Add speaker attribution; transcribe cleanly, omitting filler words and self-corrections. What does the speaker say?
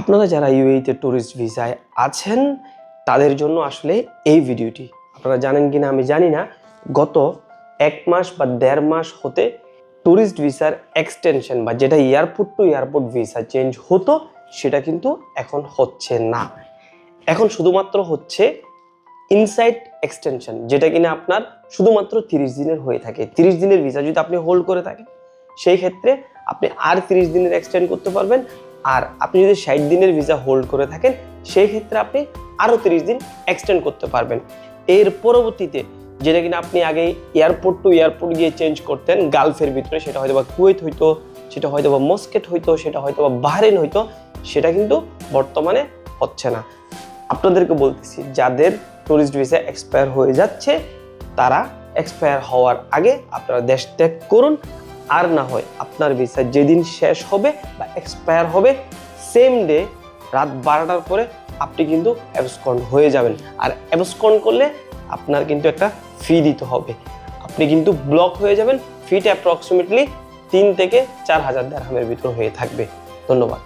Speaker 1: আপনারা যারা ইউএইতে ট্যুরিস্ট ভিসায় আছেন তাদের জন্য আসলে এই ভিডিওটি। আপনারা জানেন কিনা আমি জানি না, গত 1 মাস বা 1.5 মাস হতে ট্যুরিস্ট ভিসার এক্সটেনশন বা যেটা airport two airport visa change হতো সেটা কিন্তু এখন হচ্ছে না। এখন শুধুমাত্র হচ্ছে ইনসাইড এক্সটেনশন, যেটা কিনা আপনার শুধুমাত্র 30 দিনের হয়ে থাকে। 30 দিনের ভিসা যদি আপনি হোল্ড করে থাকেন সেই ক্ষেত্রে আপনি আর 30 দিনের এক্সটেন্ড করতে পারবেন। আর আপনি যদি 60 দিনের ভিসা হোল্ড করে থাকেন সেই ক্ষেত্রে আপনি আরও 30 দিন এক্সটেন্ড করতে পারবেন। এর পরবর্তীতে যেটা কিনা আপনি আগে এয়ারপোর্ট টু এয়ারপোর্ট গিয়ে চেঞ্জ করতেন গালফের ভিতরে, সেটা হয়তো বা কুয়েত হইতো, সেটা হয়তো বা মস্কেট হইতো, সেটা হয়তো বা বাহরেন হইতো, সেটা কিন্তু বর্তমানে হচ্ছে না। আপনাদেরকে বলতেছি, যাদের ট্যুরিস্ট ভিসা এক্সপায়ার হয়ে যাচ্ছে তারা এক্সপায়ার হওয়ার আগে আপনারা দেশ ত্যাগ করুন। আর না হয় আপনার ভিসা যেদিন শেষ হবে বা এক্সপায়ার হবে সেম ডে রাত 12টার পরে আপনি কিন্তু অ্যাবসকন্ড হয়ে যাবেন। আর অ্যাবসকন্ড করলে আপনার কিন্তু একটা ফি দিতে হবে, আপনি কিন্তু ব্লক হয়ে যাবেন। ফিটা অ্যাপ্রক্সিমেটলি 3 থেকে 4 হাজার দিরহামের ভিতর হয়ে থাকবে। ধন্যবাদ।